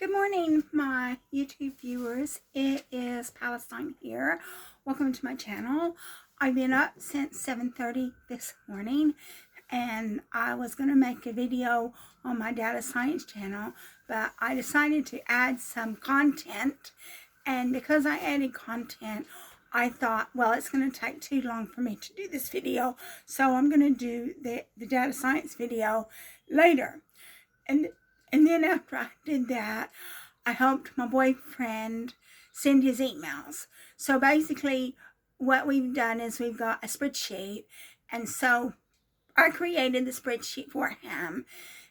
Good morning, my YouTube viewers. It is Palestine here. Welcome to my channel. I've been up since 7:30 this morning, and I was going to make a video on my data science channel, but I decided to add some content, and because I added content, I thought, well, it's going to take too long for me to do this video, so I'm going to do the data science video later. And then after I did that, I helped my boyfriend send his emails. So basically, what we've done is we've got a spreadsheet. And so I created the spreadsheet for him.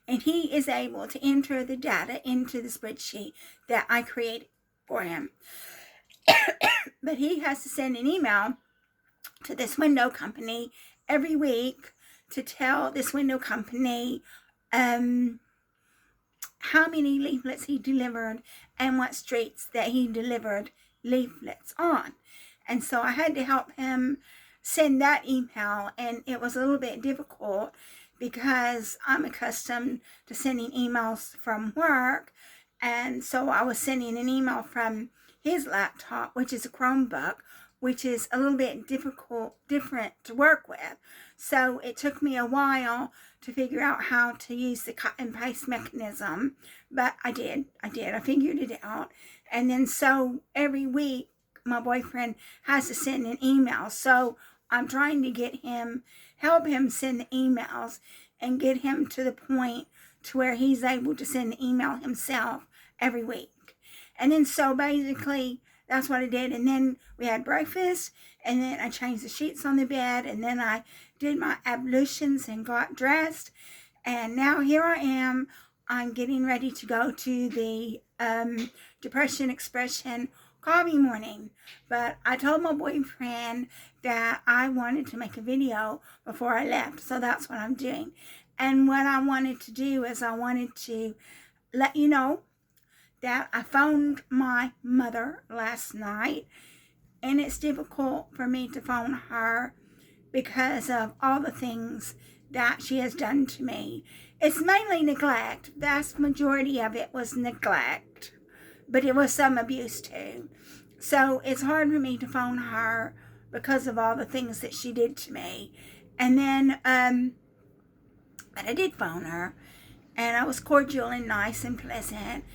And he is able to enter the data into the spreadsheet that I created for him. But he has to send an email to this window company every week to tell this window company how many leaflets he delivered and what streets that he delivered leaflets on. And so I had to help him send that email, and it was a little bit difficult because I'm accustomed to sending emails from work, and so I was sending an email from his laptop, which is a Chromebook, which is a little bit different to work with. So it took me a while to figure out how to use the cut and paste mechanism, but I did. I figured it out. And then so every week, my boyfriend has to send an email. So I'm trying to help him send the emails and get him to the point to where he's able to send the email himself every week. And then so basically, that's what I did. And then we had breakfast, and then I changed the sheets on the bed, and then I did my ablutions and got dressed. And now here I am. I'm getting ready to go to the Depression Expression coffee morning. But I told my boyfriend that I wanted to make a video before I left, so that's what I'm doing. And what I wanted to do is I wanted to let you know that I phoned my mother last night, and it's difficult for me to phone her because of all the things that she has done to me. It's mainly neglect. Vast majority of it was neglect, but it was some abuse too. So it's hard for me to phone her because of all the things that she did to me. And then, but I did phone her, and I was cordial and nice and pleasant.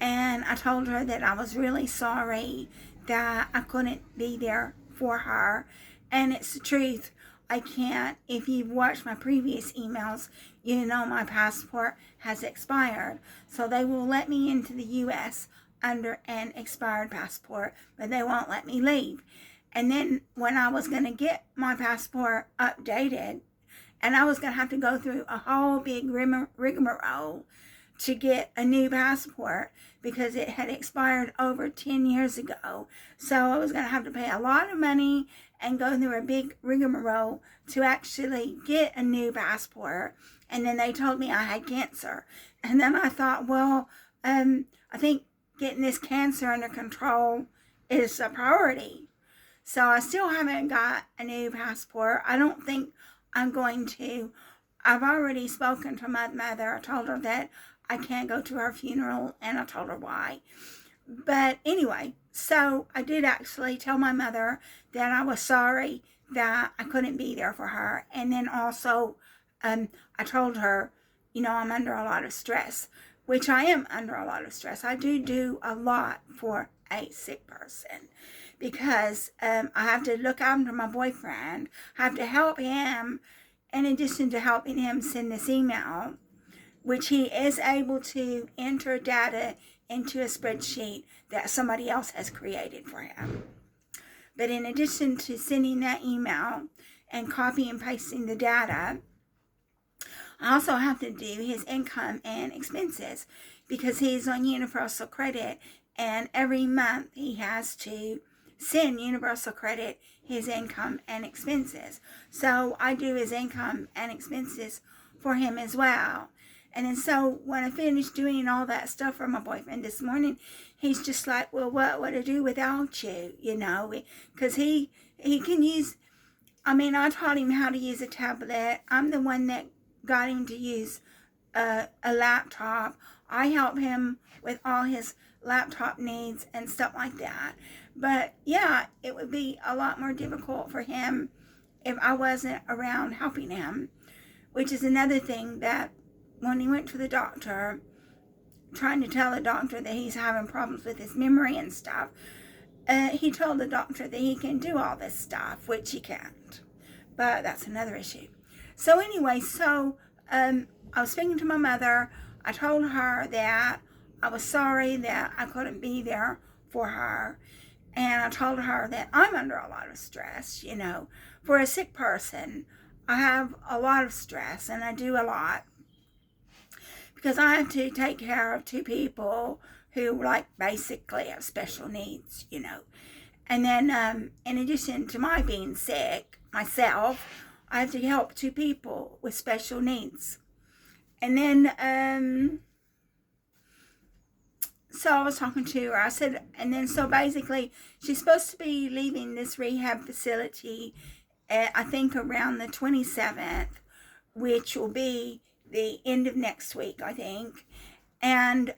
And I told her that I was really sorry that I couldn't be there for her. And it's the truth. I can't. If you've watched my previous emails, you know my passport has expired. So they will let me into the U.S. under an expired passport, but they won't let me leave. And then when I was going to get my passport updated, and I was going to have to go through a whole big rigmarole to get a new passport because it had expired over 10 years ago. So I was going to have to pay a lot of money and go through a big rigmarole to actually get a new passport. And then they told me I had cancer. And then I thought, well, I think getting this cancer under control is a priority. So I still haven't got a new passport. I don't think I'm going to. I've already spoken to my mother. I told her that I can't go to her funeral, and I told her why. But anyway, so I did actually tell my mother that I was sorry that I couldn't be there for her. And then also, I told her, I'm under a lot of stress, which I am under a lot of stress. I do a lot for a sick person because I have to look after my boyfriend. I have to help him in addition to helping him send this email, which he is able to enter data into a spreadsheet that somebody else has created for him. But in addition to sending that email and copy and pasting the data, I also have to do his income and expenses because he's on Universal Credit, and every month he has to send Universal Credit his income and expenses. So I do his income and expenses for him as well. And then so when I finished doing all that stuff for my boyfriend this morning, he's just like, well, what would I do without you? Because he can use, I taught him how to use a tablet. I'm the one that got him to use a laptop. I help him with all his laptop needs and stuff like that. But yeah, it would be a lot more difficult for him if I wasn't around helping him, which is another thing that when he went to the doctor, trying to tell the doctor that he's having problems with his memory and stuff, he told the doctor that he can do all this stuff, which he can't. But that's another issue. So anyway, I was speaking to my mother. I told her that I was sorry that I couldn't be there for her. And I told her that I'm under a lot of stress, you know. For a sick person, I have a lot of stress, and I do a lot. Because I have to take care of two people who, like, basically have special needs, you know. And then, in addition to my being sick myself, I have to help two people with special needs. And then, so I was talking to her. I said, and then so basically, she's supposed to be leaving this rehab facility, I think around the 27th, which will be the end of next week, I think. And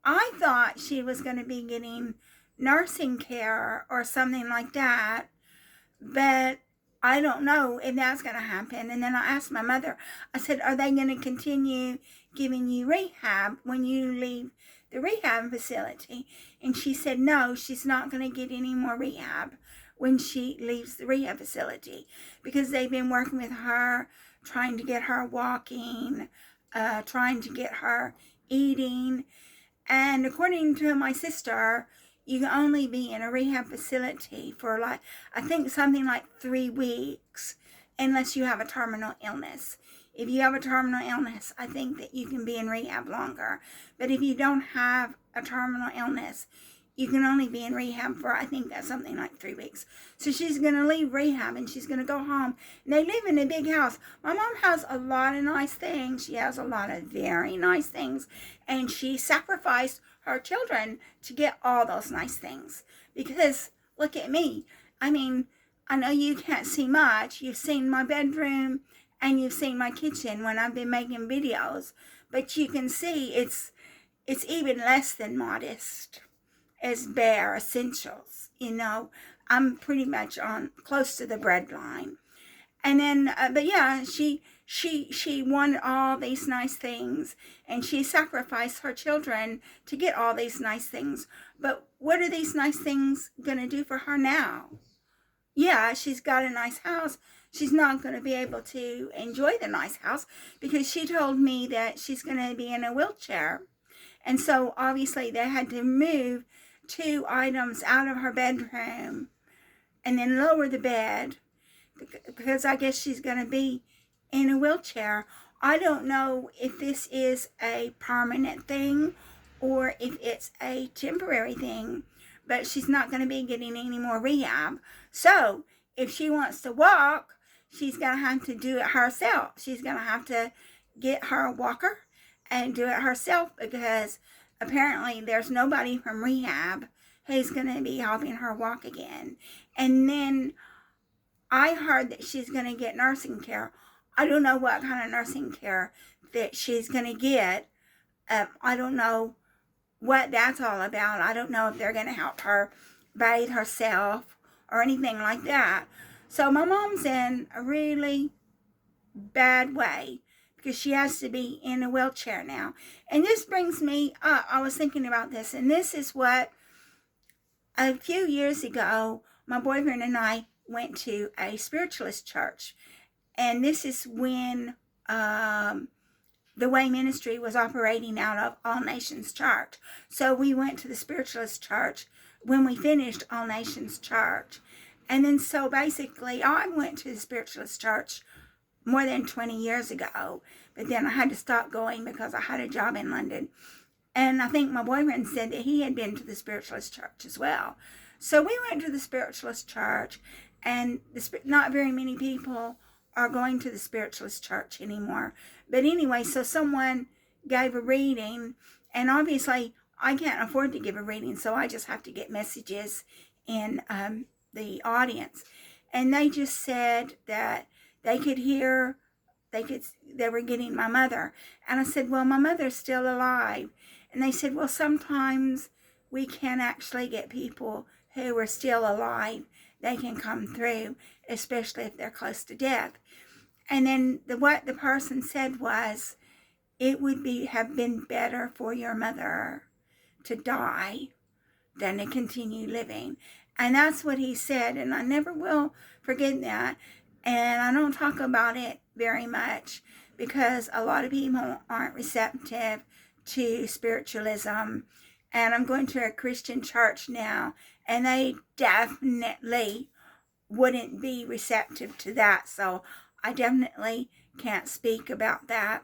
I thought she was going to be getting nursing care or something like that, but I don't know if that's going to happen. And then I asked my mother, I said, are they going to continue giving you rehab when you leave the rehab facility? And she said, no, she's not going to get any more rehab when she leaves the rehab facility, because they've been working with her, trying to get her walking, trying to get her eating. And according to my sister, you can only be in a rehab facility for I think something like 3 weeks, unless you have a terminal illness. If you have a terminal illness, I think that you can be in rehab longer. But if you don't have a terminal illness, you can only be in rehab for, I think that's something like 3 weeks. So she's going to leave rehab and she's going to go home. And they live in a big house. My mom has a lot of nice things. She has a lot of very nice things. And she sacrificed her children to get all those nice things. Because, look at me. I mean, I know you can't see much. You've seen my bedroom and you've seen my kitchen when I've been making videos. But you can see it's even less than modest. As bare essentials, you know. I'm pretty much on close to the breadline. And then, but yeah, she wanted all these nice things, and she sacrificed her children to get all these nice things. But what are these nice things going to do for her now? Yeah, she's got a nice house. She's not going to be able to enjoy the nice house because she told me that she's going to be in a wheelchair. And so obviously they had to move 2 items out of her bedroom and then lower the bed because I guess she's going to be in a wheelchair. I don't know if this is a permanent thing or if it's a temporary thing, but she's not going to be getting any more rehab. So if she wants to walk, she's going to have to do it herself. She's going to have to get her walker and do it herself because apparently there's nobody from rehab who's going to be helping her walk again. And then I heard that she's going to get nursing care. I don't know what kind of nursing care that she's going to get. I don't know what that's all about. I don't know if they're going to help her bathe herself or anything like that. So my mom's in a really bad way because she has to be in a wheelchair now. And this brings me up, I was thinking about this, and this is what, a few years ago, my boyfriend and I went to a spiritualist church. And this is when the Way Ministry was operating out of All Nations Church. So we went to the spiritualist church when we finished All Nations Church. And then so basically, I went to the spiritualist church more than 20 years ago, but then I had to stop going because I had a job in London. And I think my boyfriend said that he had been to the spiritualist church as well. So we went to the spiritualist church, and not very many people are going to the spiritualist church anymore. But anyway, so someone gave a reading, and obviously I can't afford to give a reading, so I just have to get messages in the audience. And they just said that they could hear they were getting my mother. And I said, well, my mother's still alive. And they said, well, sometimes we can actually get people who are still alive. They can come through, especially if they're close to death. And then what the person said was, it would have been better for your mother to die than to continue living. And that's what he said, and I never will forget that. And I don't talk about it very much because a lot of people aren't receptive to spiritualism. And I'm going to a Christian church now, and they definitely wouldn't be receptive to that. So I definitely can't speak about that.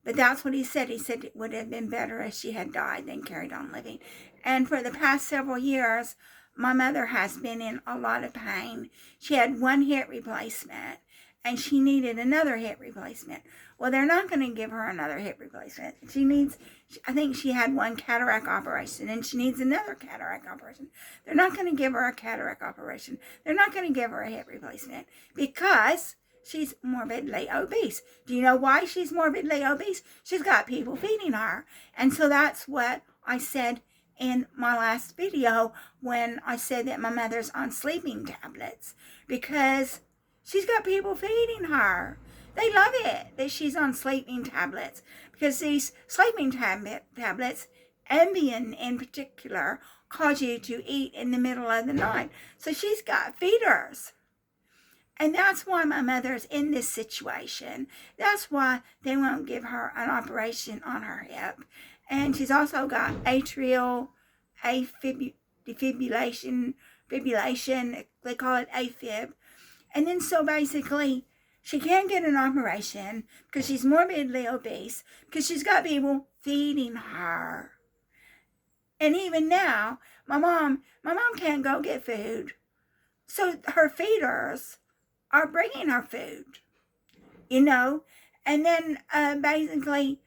But that's what he said. He said it would have been better if she had died than carried on living. And for the past several years, my mother has been in a lot of pain. She had one hip replacement, and she needed another hip replacement. Well, they're not going to give her another hip replacement. I think she had one cataract operation, and she needs another cataract operation. They're not going to give her a cataract operation. They're not going to give her a hip replacement because she's morbidly obese. Do you know why she's morbidly obese? She's got people feeding her. And so that's what I said in my last video when I said that my mother's on sleeping tablets, because she's got people feeding her. They love it that she's on sleeping tablets, because these sleeping tablets, Ambien in particular, cause you to eat in the middle of the night. So she's got feeders. And that's why my mother's in this situation. That's why they won't give her an operation on her hip. And she's also got atrial fibrillation. They call it AFib. And then so basically, she can't get an operation because she's morbidly obese, because she's got people feeding her. And even now, my mom can't go get food. So her feeders are bringing her food, you know. And then basically,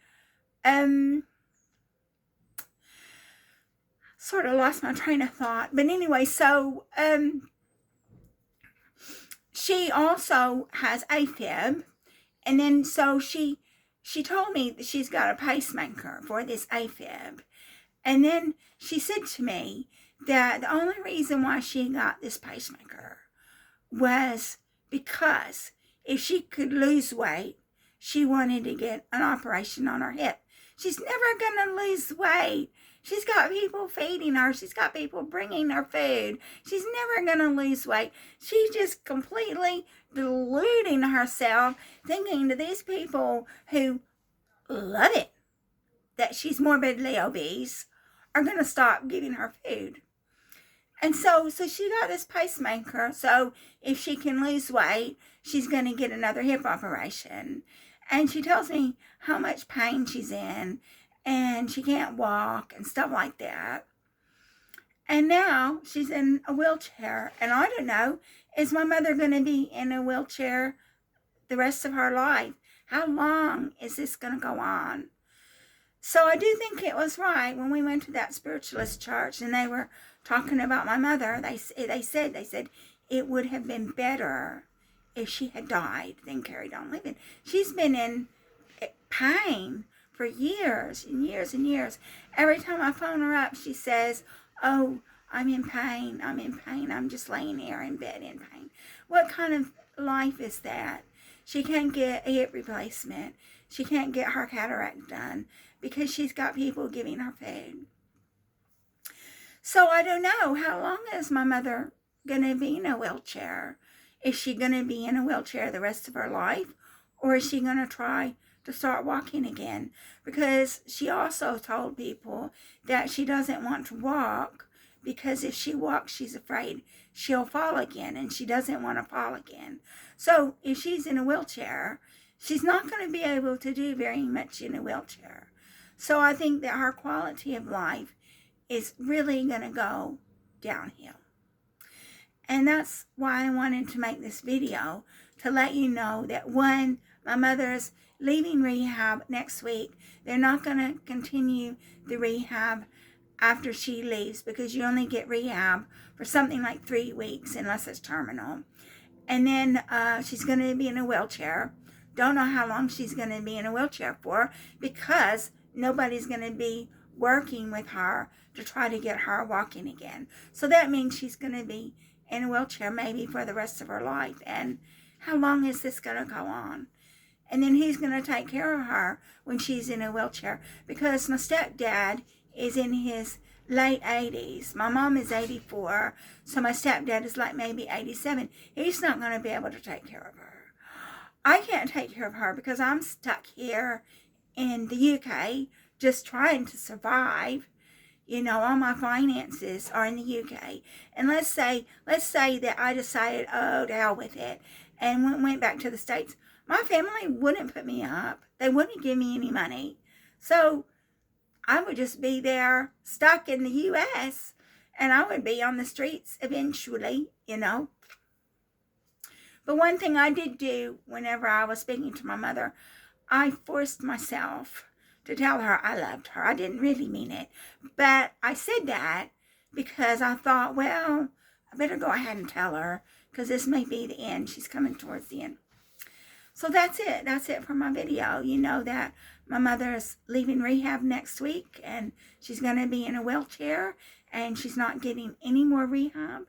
sort of lost my train of thought. But anyway, so she also has AFib. And then so she told me that she's got a pacemaker for this AFib. And then she said to me that the only reason why she got this pacemaker was because if she could lose weight, she wanted to get an operation on her hip. She's never going to lose weight. She's got people feeding her. She's got people bringing her food. She's never going to lose weight. She's just completely deluding herself, thinking to these people who love it that she's morbidly obese are going to stop giving her food. And so she got this pacemaker. So if she can lose weight, she's going to get another hip operation. And she tells me how much pain she's in, and she can't walk and stuff like that. And now she's in a wheelchair. And I don't know, is my mother going to be in a wheelchair the rest of her life? How long is this going to go on? So I do think it was right when we went to that spiritualist church and they were talking about my mother. They said it would have been better if she had died than carried on living. She's been in pain for years and years and years. Every time I phone her up, she says, oh, I'm in pain. I'm just laying here in bed in pain. What kind of life is that? She can't get a hip replacement. She can't get her cataract done because she's got people giving her food. So I don't know, how long is my mother going to be in a wheelchair? Is she going to be in a wheelchair the rest of her life? Or is she going to try to start walking again? Because she also told people that she doesn't want to walk because if she walks, she's afraid she'll fall again, and she doesn't want to fall again. So if she's in a wheelchair, she's not going to be able to do very much in a wheelchair. So I think that her quality of life is really going to go downhill. And that's why I wanted to make this video, to let you know that when my mother's leaving rehab next week, they're not going to continue the rehab after she leaves, because you only get rehab for something like 3 weeks unless it's terminal. And then she's going to be in a wheelchair. don't know how long she's going to be in a wheelchair for, because nobody's going to be working with her to try to get her walking again. So that means she's going to be in a wheelchair maybe for the rest of her life. And how long is this going to go on? And then who's going to take care of her when she's in a wheelchair? Because my stepdad is in his late 80s. My mom is 84, so my stepdad is like maybe 87. He's not going to be able to take care of her. I can't take care of her because I'm stuck here in the UK just trying to survive. You know, all my finances are in the UK. And let's say that I decided, oh, to hell with it, and went back to the States. My family wouldn't put me up. They wouldn't give me any money. So I would just be there stuck in the US, and I would be on the streets eventually, you know. But one thing I did do whenever I was speaking to my mother, I forced myself to tell her I loved her. I didn't really mean it, but I said that because I thought, well, I better go ahead and tell her, because this may be the end. She's coming towards the end. So that's it. That's it for my video. You know that my mother is leaving rehab next week, and she's going to be in a wheelchair, and she's not getting any more rehab.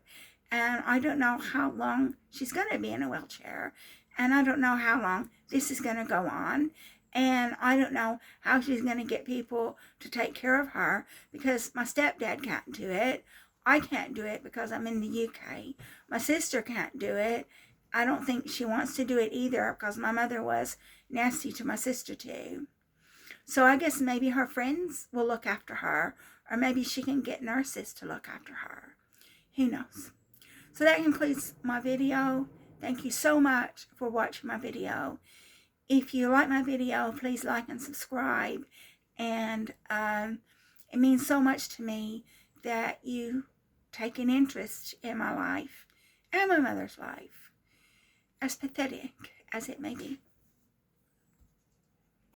And I don't know how long she's going to be in a wheelchair. And I don't know how long this is going to go on. And I don't know how she's going to get people to take care of her, because my stepdad can't do it. I can't do it because I'm in the UK. My sister can't do it. I don't think she wants to do it either, because my mother was nasty to my sister too. So I guess maybe her friends will look after her, or maybe she can get nurses to look after her. Who knows? So that concludes my video. Thank you so much for watching my video. If you like my video, please like and subscribe. And it means so much to me that you take an interest in my life and my mother's life, as pathetic as it may be.